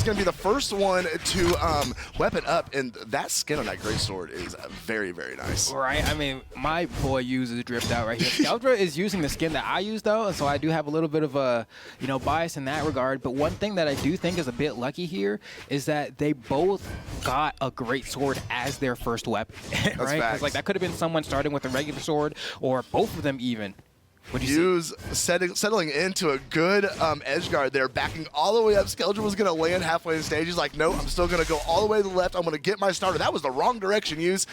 going to be the first one to weapon up, and that skin on that greatsword is very, very nice. Right, I mean, my boy uses dripped out right here. Skeldra is using the skin that I use though, and so I do have a little bit of a, you know, bias in that regard. But one thing that I do think is a bit lucky here is that they both got a great sword as their first weapon, right? Because like that could have been someone starting with a regular sword, or both of them even. Use settling into a good edge guard there, backing all the way up. Skeldra was going to land halfway in stage. He's like, nope, I'm still going to go all the way to the left. I'm going to get my starter. That was the wrong direction, Use.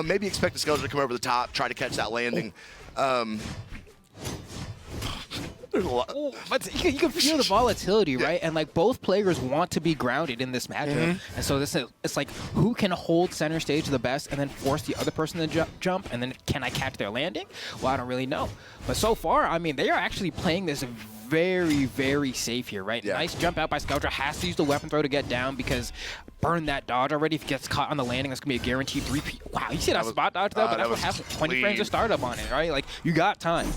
Maybe expect the Skeldra to come over the top, try to catch that landing. There's a lot. But you can feel the volatility, right? And like both players want to be grounded in this matchup, and so this is, it's like who can hold center stage the best, and then force the other person to jump, and then can I catch their landing? Well, I don't really know. But so far, I mean, they are actually playing this very, very safe here, right? Nice jump out by Skeldra. Has to use the weapon throw to get down because burn that dodge already. If he gets caught on the landing, that's going to be a guaranteed 3P. Wow, you see that spot dodge though? But that's what happens. 20 frames of startup on it, right? Like, you got time.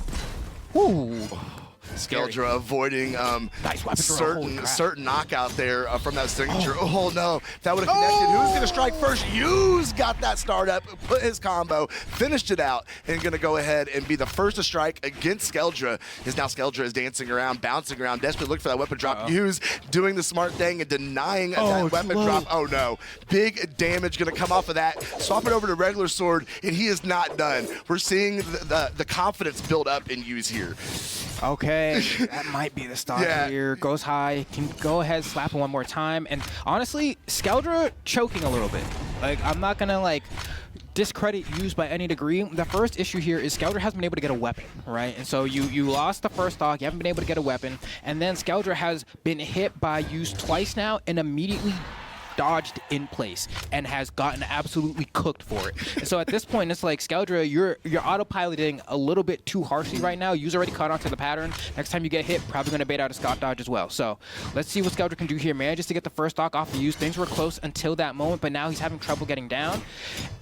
Woo. Skeldra avoiding certain knockout there from that signature. Oh no, if that would have connected. Who's going to strike first? Yu's got that startup, put his combo, finished it out, and going to go ahead and be the first to strike against Skeldra. Now Skeldra is dancing around, bouncing around, desperately looking for that weapon drop. Yu's doing the smart thing and denying that weapon drop. Oh no, big damage going to come off of that. Swap it over to regular sword, and he is not done. We're seeing the confidence build up in Yu's here. Okay, that might be the stock here. Goes high, can go ahead, slap him one more time. And honestly, Skeldra choking a little bit. Like, I'm not gonna like discredit Use by any degree. The first issue here is Skeldra hasn't been able to get a weapon, right? And so you lost the first stock, you haven't been able to get a weapon, and then Skeldra has been hit by Use twice now and immediately dodged in place and has gotten absolutely cooked for it. And so at this point, it's like, Skeldra, you're autopiloting a little bit too harshly right now. You've already caught on to the pattern. Next time you get hit, probably going to bait out a Scott dodge as well. So let's see what Skeldra can do here. Manages to get the first stock off the Use. Things were close until that moment, but now he's having trouble getting down.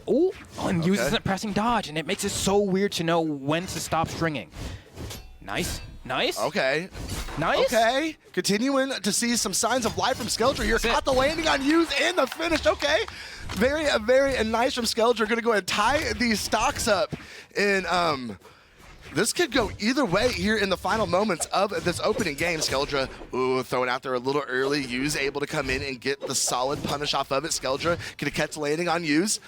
Oh, and Use isn't pressing dodge, and it makes it so weird to know when to stop stringing. Nice. Nice. Okay. Nice. Okay. Continuing to see some signs of life from Skeldra here. Caught the landing on Use and the finish. Okay. Very nice from Skeldra. Going to go ahead and tie these stocks up. And this could go either way here in the final moments of this opening game. Skeldra, throwing out there a little early. Use able to come in and get the solid punish off of it. Skeldra going to catch landing on Use.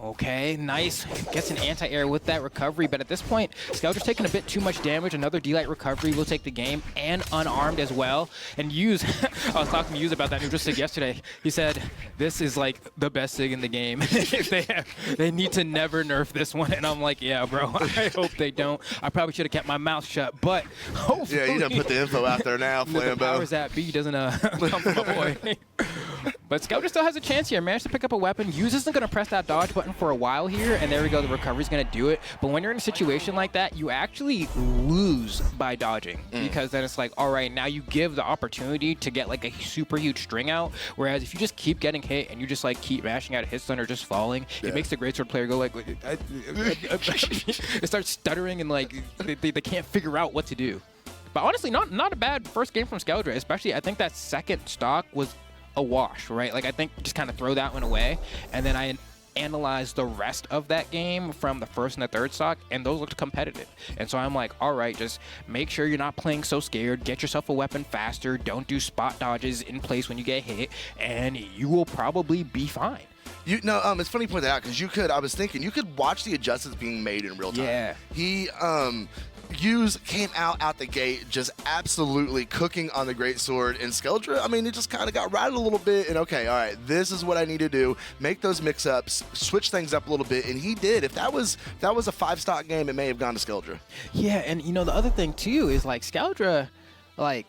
Okay, nice. Gets an anti-air with that recovery, but at this point, Skeldra's taking a bit too much damage. Another D-Light recovery will take the game, and unarmed as well. And Use, I was talking to Use about that neutral sig yesterday. He said, this is like the best sig in the game. They need to never nerf this one. And I'm like, yeah, bro, I hope they don't. I probably should have kept my mouth shut, but hopefully. Yeah, you done put the info out there now, Flambeau. The powers that be doesn't come from my boy. But Skeldra still has a chance here. Managed to pick up a weapon. Use isn't going to press that dodge button for a while here, and there we go. The recovery's going to do it. But when you're in a situation like that, you actually lose by dodging because then it's like, all right, now you give the opportunity to get like a super huge string out. Whereas if you just keep getting hit and you just like keep mashing out a hit stun or just falling, it makes the greatsword player go like, it starts stuttering and like they can't figure out what to do. But honestly, not a bad first game from Skeldra, especially I think that second stock was a wash, right? Like I think just kind of throw that one away, and then I analyzed the rest of that game from the first and the third stock, and those looked competitive. And so I'm like, all right, just make sure you're not playing so scared. Get yourself a weapon faster. Don't do spot dodges in place when you get hit, and you will probably be fine. It's funny you point that out because I was thinking you could watch the adjustments being made in real time. Yeah. Use came out the gate just absolutely cooking on the greatsword, and Skeldra, I mean, it just kind of got rattled a little bit, and okay, all right, this is what I need to do, make those mix-ups, switch things up a little bit, and he did. If that was a 5-stock game, it may have gone to Skeldra. Yeah, and the other thing too is like Skeldra, like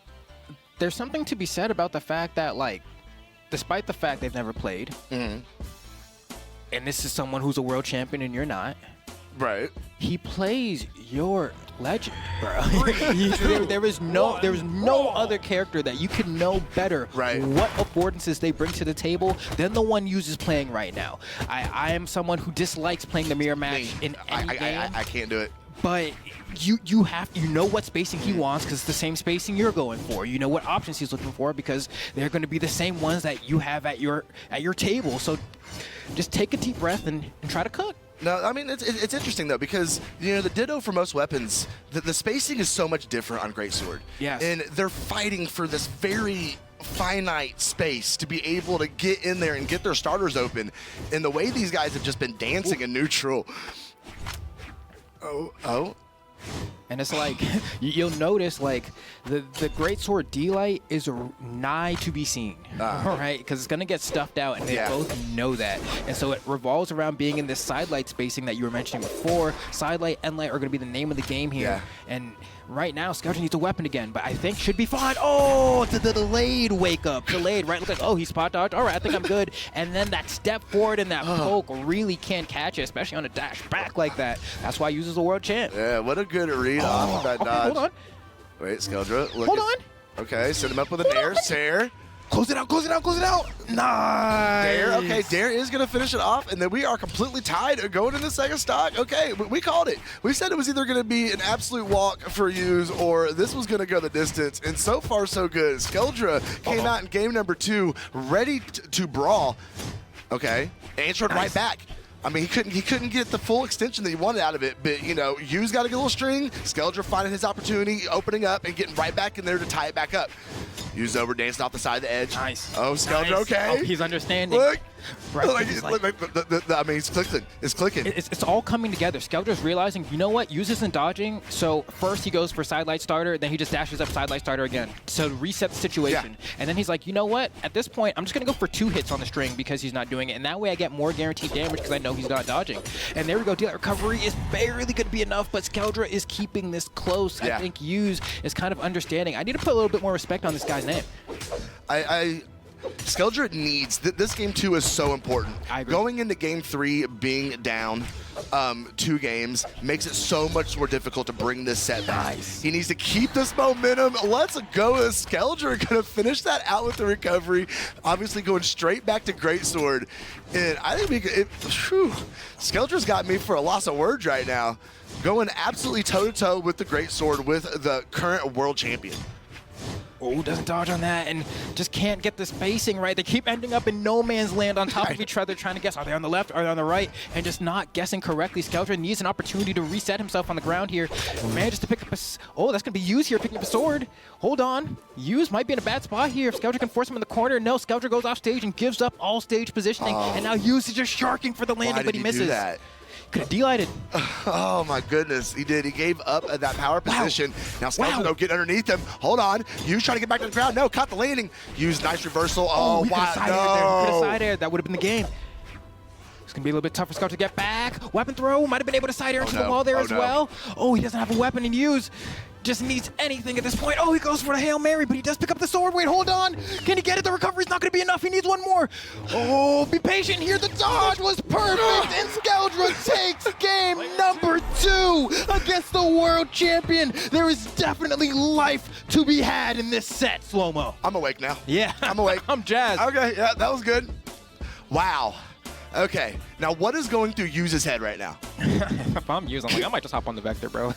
there's something to be said about the fact that like, despite the fact they've never played, and this is someone who's a world champion and you're not, right? He plays your legend, bro. there is no other character that you can know better what affordances they bring to the table than the one Use is playing right now. I am someone who dislikes playing the mirror match in any game. I can't do it. but you know what spacing he wants because it's the same spacing you're going for. You know what options he's looking for because they're going to be the same ones that you have at your table. So just take a deep breath and try to cook. No, I mean, it's interesting, though, because, you know, the Ditto for most weapons, the spacing is so much different on Greatsword. Yes. And they're fighting for this very finite space to be able to get in there and get their starters open. And the way these guys have just been dancing in neutral. Oh. And it's like, you'll notice, like, the Greatsword D-Light is nigh to be seen, right? Because it's going to get stuffed out, and they both know that. And so it revolves around being in this side light spacing that you were mentioning before. Side light, end light are going to be the name of the game here. And right now, Skeldra needs a weapon again, but I think should be fine. Oh, the delayed wake up. Delayed, right? Look like, oh, he spot dodged. All right, I think I'm good. And then that step forward and that poke really can't catch it, especially on a dash back like that. That's why he uses the world champ. Yeah, what a good read off of that dodge. Hold on. Wait, Skeldra. Hold on. Okay, set him up with a Dare. Close it out, close it out, close it out. Nice. Dare, okay, Dare is going to finish it off, and then we are completely tied going into second stock. Okay, we called it. We said it was either going to be an absolute walk for Hughes or this was going to go the distance, and so far so good. Skeldra came out in game number 2 ready to brawl. Okay, answered right back. I mean, he couldn't get the full extension that he wanted out of it, but, you know, Hughes got a good little string. Skeldra finding his opportunity, opening up, and getting right back in there to tie it back up. Hughes over, dancing off the side of the edge. Nice. Oh, Skeldra, nice. okay. Oh, he's understanding. Look. Right, I mean, it's clicking. It's clicking. It's all coming together. Skeldra's realizing, you know what? Hughes isn't dodging. So first he goes for side light starter, then he just dashes up side light starter again. So to reset the situation. Yeah. And then he's like, you know what? At this point, I'm just going to go for 2 hits on the string because he's not doing it. And that way I get more guaranteed damage because I know he's not dodging. And there we go. Deal recovery is barely going to be enough, but Skeldra is keeping this close. Yeah. I think Hughes is kind of understanding. I need to put a little bit more respect on this guy's name. Skeldra needs this game 2 is so important. I agree. Going into game 3 being down 2 games makes it so much more difficult to bring this set back. Nice. He needs to keep this momentum. Let's go. Skeldra going to finish that out with the recovery. Obviously going straight back to Greatsword. And I think Skeldra's got me for a loss of words right now. Going absolutely toe-to-toe with the Greatsword with the current world champion. Oh, doesn't dodge on that and just can't get the spacing right. They keep ending up in no man's land on top of each other trying to guess. Are they on the left? Are they on the right? And just not guessing correctly. Skeldra needs an opportunity to reset himself on the ground here. Manages to pick up a... Oh, that's going to be Hughes here picking up a sword. Hold on. Hughes might be in a bad spot here. If Skeldra can force him in the corner. No, Skeldra goes off stage and gives up all stage positioning. And now Hughes is just sharking for the landing, but he misses. Do that? Could have D-lighted. Oh my goodness, he did. He gave up that power position. Now Skeldra get underneath him. Hold on. Hughes trying to get back to the ground. No, caught the landing. Hughes, nice reversal. Oh, wow. Could have side aired. That would have been the game. It's going to be a little bit tough for Skeldra to get back. Weapon throw. Might have been able to side air into the wall there as well. Oh, he doesn't have a weapon and Hughes just needs anything at this point. Oh, he goes for the Hail Mary, but he does pick up the sword. Wait, hold on. Can he get it? The recovery's not going to be enough. He needs one more. Oh, be patient here. The dodge was perfect, and Skeldra takes game number 2 against the world champion. There is definitely life to be had in this set, Slow-Mo. I'm awake now. Yeah. I'm awake. I'm jazzed. Okay, yeah, that was good. Wow. Okay, now what is going through Hughes' head right now? If I'm Hughes, I'm like, I might just hop on the Vector, bro.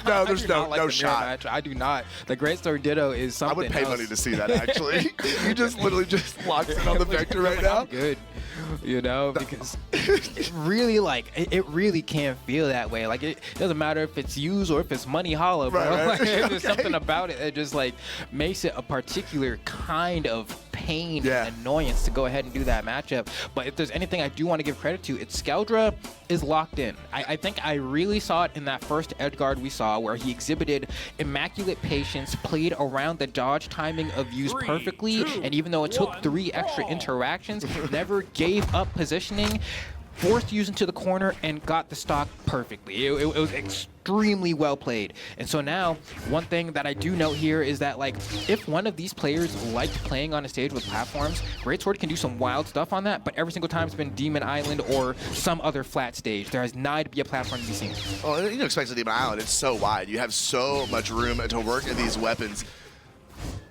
No, there's no shot. Match. I do not. The Greatsword Ditto is something I would pay else. money to see that, actually. You just literally just locks in on the Vector right now. I'm good, you know, because it really, like, it really can't feel that way. Like, it doesn't matter if it's Hughes or if it's Money Hollow, bro. Right. Like, there's something about it that just, like, makes it a particular kind of pain and annoyance to go ahead and do that matchup. But if there's anything I do want to give credit to, it's Skeldra is locked in. I think I really saw it in that first edgeguard we saw where he exhibited immaculate patience, played around the dodge timing of Hughes perfectly, and even though it took 3 extra interactions, never gave up positioning, forced Hughes into the corner, and got the stock perfectly. It was extremely well played. And so now, one thing that I do note here is that, like, if one of these players liked playing on a stage with platforms, Greatsword can do some wild stuff on that, but every single time it's been Demon Island or some other flat stage. There has not to be a platform to be seen. Well, you know, especially Demon Island, it's so wide. You have so much room to work in these weapons.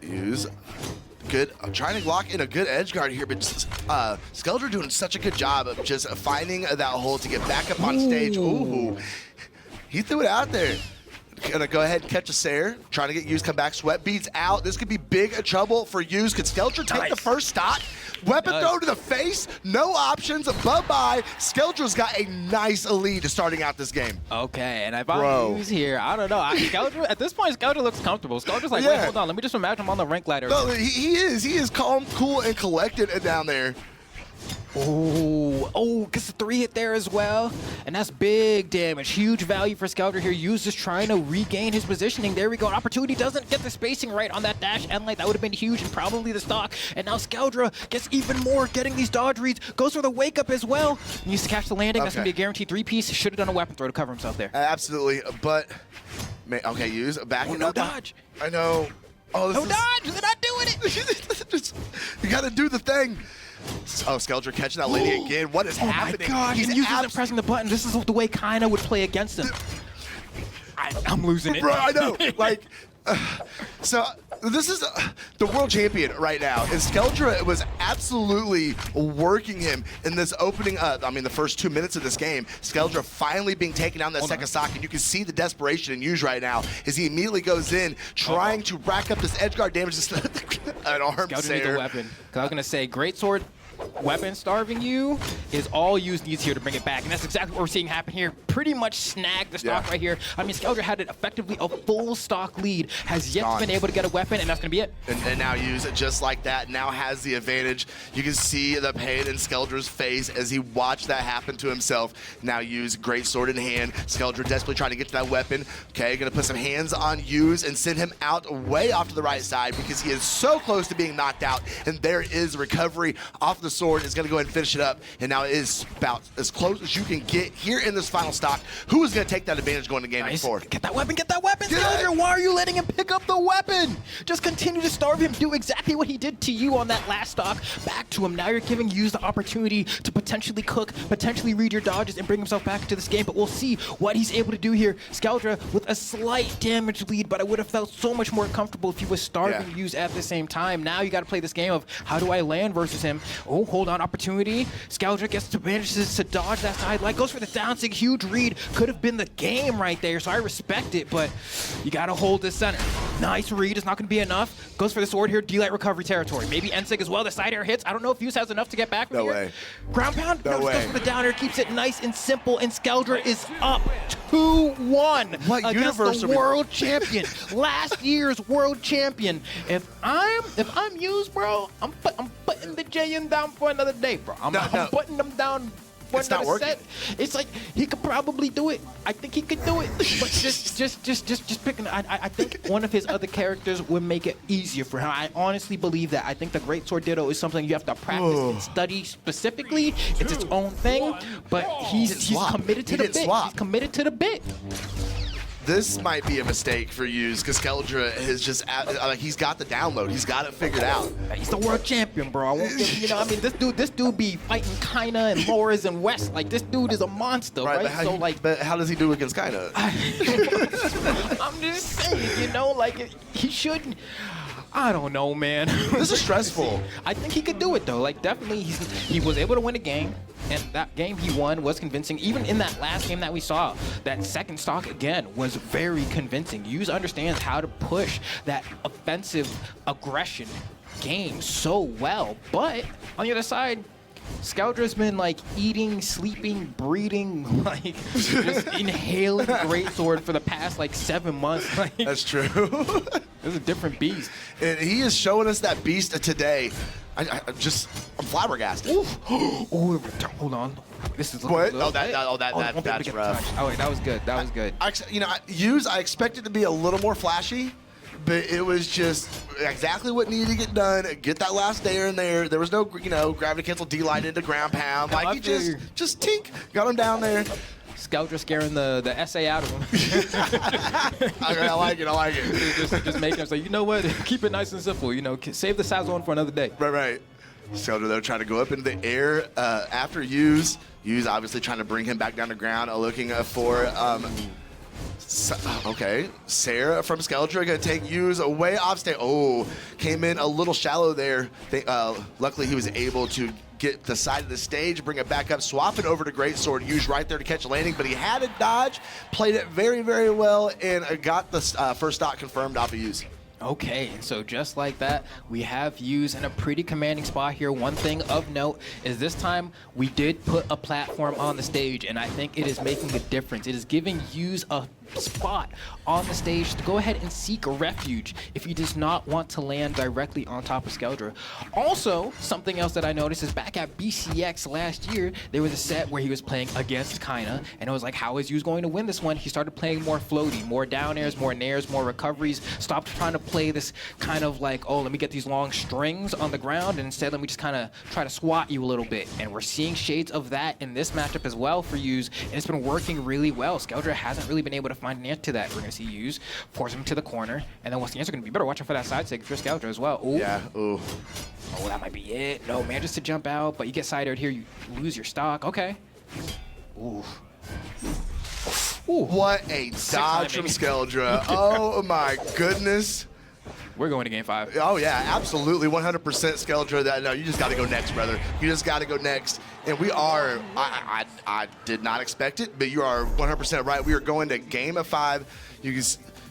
Hughes. Good. I'm trying to lock in a good edge guard here, but Skeldra doing such a good job of just finding that hole to get back up on stage. Ooh. he threw it out there. Gonna go ahead and catch a Sair, trying to get Yuz come back. Sweat beats out. This could be big trouble for Yuz. Could Skeldra take the first stock? Weapon throw to the face, no options, bye-bye. Skeldra's got a nice lead starting out this game. Okay, and if I'm Yuz here, I don't know. Skeldra, at this point, Skeldra looks comfortable. Skeldra's like, wait, hold on, let me just imagine him on the rank ladder. No, he is calm, cool, and collected down there. Oh, gets the 3 hit there as well. And that's big damage. Huge value for Skeldra here. Yuz just trying to regain his positioning. There we go. Opportunity doesn't get the spacing right on that dash end light. That would have been huge and probably the stock. And now Skeldra gets even more, getting these dodge reads. Goes for the wake up as well. Needs to catch the landing. That's going to be a guaranteed 3-piece. Should have done a weapon throw to cover himself there. Absolutely. But, okay, Yuz backing no up. Dodge. I know. Oh, no dodge. They're not doing it. You got to do the thing. Oh, Skeldra catching that lady again. What is happening? Oh my God, Yuz isn't pressing the button. This is the way Kaina would play against him. I'm losing it. Bro, I know. Like, so this is the world champion right now. And Skeldra was absolutely working him in this opening, the first 2 minutes of this game. Skeldra finally being taken down that second stock, and you can see the desperation in Yuz right now as he immediately goes in, trying to rack up this edge guard damage. An arm Skeldra needs a weapon. Because I was going to say, greatsword weapon starving you is all Yuz needs here to bring it back. And that's exactly what we're seeing happen here. Pretty much snagged the stock right here. I mean, Skeldra had it effectively a full stock lead, has yet been able to get a weapon, and that's going to be it. And now Yuz, just like that, now has the advantage. You can see the pain in Skeldra's face as he watched that happen to himself. Now Yuz, great sword in hand. Skeldra desperately trying to get to that weapon. Okay, going to put some hands on Yuz and send him out way off to the right side because he is so close to being knocked out. And there is recovery off the sword. Is going to go ahead and finish it up. And now it is about as close as you can get here in this final stock. Who is going to take that advantage going to game number 4? Get that weapon, Skeldra. Why are you letting him pick up the weapon? Just continue to starve him. Do exactly what he did to you on that last stock. Back to him. Now you're giving Yuz the opportunity to potentially cook, potentially read your dodges, and bring himself back into this game. But we'll see what he's able to do here. Skeldra with a slight damage lead, but I would have felt so much more comfortable if he was starving Yuz at the same time. Now you got to play this game of how do I land versus him. Oh, hold on. Opportunity. Skeldra manages to dodge that side light. Goes for the down sig. Huge read. Could have been the game right there, so I respect it, but you got to hold this center. Nice read. It's not going to be enough. Goes for the sword here. D-light recovery territory. Maybe Ensig as well. The side air hits. I don't know if Yuz has enough to get back from here. No way. Ground pound? No way. Goes for the down air. Keeps it nice and simple, and Skeldra is up 2-1 What against universe the world champion. Last year's world champion. If I'm Yuz, bro, I'm putting the J in down for another day, bro. I'm putting them down for another set. It's like he could probably do it. I think he could do it. But just picking. I think one of his other characters would make it easier for him. I honestly believe that. I think the Great Sword Ditto is something you have to practice and study specifically. It's its own thing. But he's committed to the bit. He's committed to the bit. This might be a mistake for Yuz because Skeldra is just he's got the download. He's got it figured out. He's the world champion, bro. I won't give, this dude be fighting Kaina and Loras and West. Like, this dude is a monster, right? But how does he do against Kaina? I'm just saying, he shouldn't. I don't know, man. This is stressful. I think he could do it, though. Like, definitely, he was able to win a game. And that game he won was convincing. Even in that last game that we saw, that second stock, again, was very convincing. Yuz understands how to push that offensive aggression game so well. But on the other side, Skeldra's been like eating, sleeping, breathing, like just inhaling greatsword for the past like 7 months. Like, that's true. It's a different beast. And he is showing us that beast today. I'm flabbergasted. Oh, hold on. This is what? That's rough. Oh wait, that was good. That was good. Yuz, I expected to be a little more flashy, but it was just exactly what needed to get done. Get that last dare in there. There was no, gravity cancel D-line into ground pound. Like, he just tink, got him down there. Skeldra scaring the essay out of him. Okay, I like it. Just making him say, you know what? Keep it nice and simple. Save the Sazone for another day. Right. Skeldra, though, trying to go up into the air after Yuz. Yuz obviously trying to bring him back down to ground, looking for Okay, Sarah from Skeldra gonna take Hughes away off stage. Oh, came in a little shallow there. Luckily, he was able to get the side of the stage, bring it back up, swap it over to Greatsword. Hughes right there to catch a landing, but he had a dodge, played it very, very well, and got the first stock confirmed off of Hughes. Okay, so just like that, we have Hughes in a pretty commanding spot here. One thing of note is this time we did put a platform on the stage, and I think it is making a difference. It is giving Hughes a spot on the stage to go ahead and seek refuge if he does not want to land directly on top of Skeldra. Also, something else that I noticed is back at BCX last year, there was a set where he was playing against Kaina, and it was like, how is Hughes going to win this one? He started playing more floaty, more down airs, more nairs, more recoveries, stopped trying to play this kind of like, oh, let me get these long strings on the ground, and instead let me just kind of try to swat you a little bit. And we're seeing shades of that in this matchup as well for Hughes, and it's been working really well. Skeldra hasn't really been able to find an answer to that. We're going to see Hughes force him to the corner, and then what's the answer going to be? Better watch out for that side sig for Skeldra as well. Ooh. Yeah, ooh. Oh, that might be it. No, manages to jump out, but you get side aired here, you lose your stock. Okay. Ooh. Ooh. What a dodge from Skeldra. Oh my goodness. We're going to game 5. Oh yeah, absolutely, 100% Skeldra. No, you just got to go next, brother. You just got to go next. And we are, I did not expect it, but you are 100% right. We are going to game of 5. You can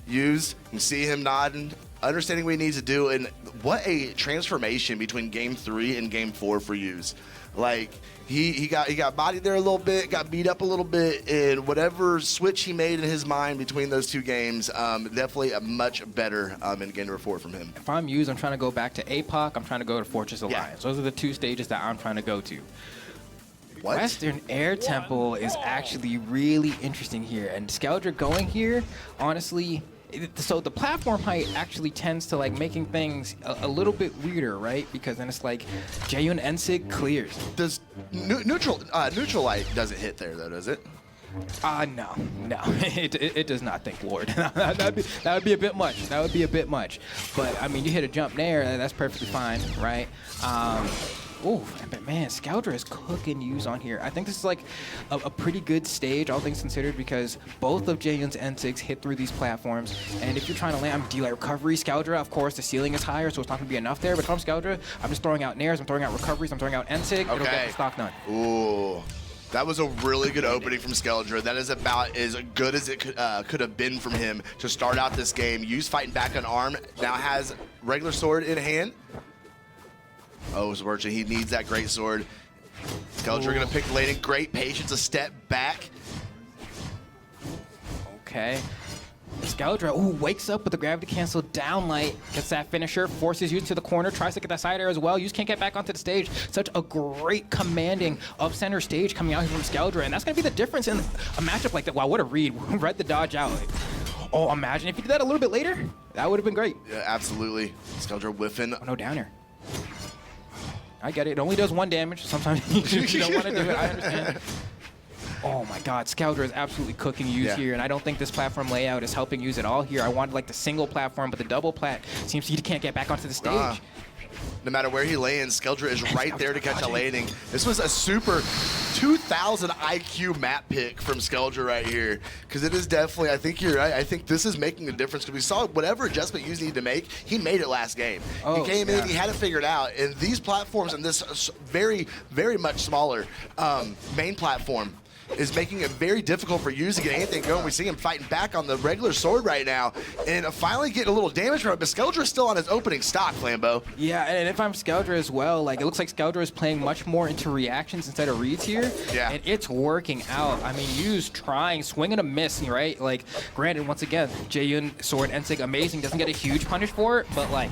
use, you see him nodding, understanding what he needs to do, and what a transformation between game 3 and game 4 for Hughes. Like, he got bodied there a little bit, got beat up a little bit, and whatever switch he made in his mind between those 2 games, definitely a much better in game number 4 from him. If I'm Hughes, I'm trying to go back to APOC, I'm trying to go to Fortress Alliance. Those are the 2 stages that I'm trying to go to. What? Western Air Temple is actually really interesting here, and Skeldra going here, honestly, so the platform height actually tends to like making things a little bit weirder, right? Because then it's like Jayun Ensig clears. Does neutral light doesn't hit there though, does it? No, it does not, thank Lord. that would be a bit much. That would be a bit much. But I mean, you hit a jump there, that's perfectly fine, right? Oh, but man, Skeldra is cooking Hughes on here. I think this is like a pretty good stage, all things considered, because both of Jayun's N6 hit through these platforms. And if you're trying to land D-Light recovery, Skeldra, of course, the ceiling is higher, so it's not going to be enough there. But if I'm Skeldra, I'm just throwing out nairs, I'm throwing out recoveries, I'm throwing out N6. It'll get the stock done. Ooh. That was a really good opening from Skeldra. That is about as good as it could have been from him to start out this game. Hughes fighting back on arm, now has regular sword in hand. Oh, Zwercha, he needs that great sword. Skeldra gonna pick the landing. Great patience, a step back. Okay. Skeldra, wakes up with the gravity cancel down light, gets that finisher, forces Hughes to the corner, tries to get that side air as well. Hughes can't get back onto the stage. Such a great commanding of center stage coming out here from Skeldra, and that's gonna be the difference in a matchup like that. Wow, what a read. Read the dodge out. Oh, imagine if you did that a little bit later. That would have been great. Yeah, absolutely. Skeldra whiffing. Oh, no down air. I get it. It only does 1 damage. Sometimes you don't want to do it. I understand. Oh my God, Skeldra is absolutely cooking Hughes here, and I don't think this platform layout is helping Hughes at all here. I wanted like the single platform, but the double plat seems he can't get back onto the stage. No matter where he lands, Skeldra is right there to catch a landing. This was a super 2,000 IQ map pick from Skeldra right here, because it is definitely, I think you're right, I think this is making a difference, because we saw whatever adjustment Hughes needed to make, he made it last game. He came in, he had it figured out, and these platforms and this very, very much smaller main platform is making it very difficult for Hughes to get anything going. We see him fighting back on the regular sword right now, and finally getting a little damage from it, but Skeldra is still on his opening stock, Flambeau. Yeah, and if I'm Skeldra as well, like it looks like Skeldra is playing much more into reactions instead of reads here, and it's working out. I mean, Hughes trying, swinging a miss, right? Like, granted, once again, Jayun sword Ensig amazing, doesn't get a huge punish for it, but like,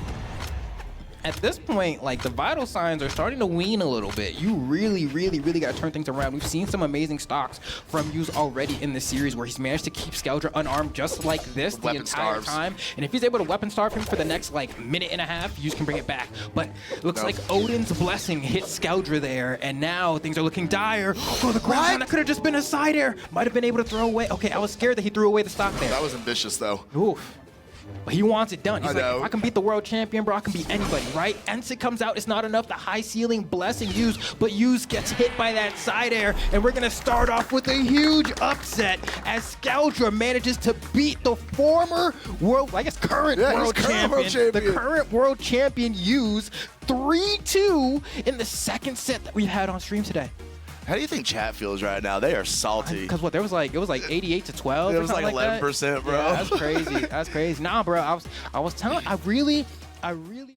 at this point, like, the vital signs are starting to wean a little bit. You really, really, really got to turn things around. We've seen some amazing stocks from Hughes already in this series where he's managed to keep Skeldra unarmed just like this the entire time. And if he's able to weapon starve him for the next, like, minute and a half, Hughes can bring it back. But it looks like Odin's blessing hit Skeldra there, and now things are looking dire. Oh, the ground, that could have just been a side air. Might have been able to throw away. Okay, I was scared that he threw away the stock there. That was ambitious, though. Oof. But he wants it done. He's like, know. if I can beat the world champion, bro, I can beat anybody, right? Ensign comes out. It's not enough. The high ceiling blessing Use, but Use gets hit by that side air, and we're going to start off with a huge upset as Skeldra manages to beat the former world, I guess current world champion, the current world champion Use 3-2 in the second set that we've had on stream today. How do you think chat feels right now? They are salty. Because what, it was like 88-12. It was like 11%, bro. Yeah, that's crazy. That's crazy. Nah, bro, I was telling, I really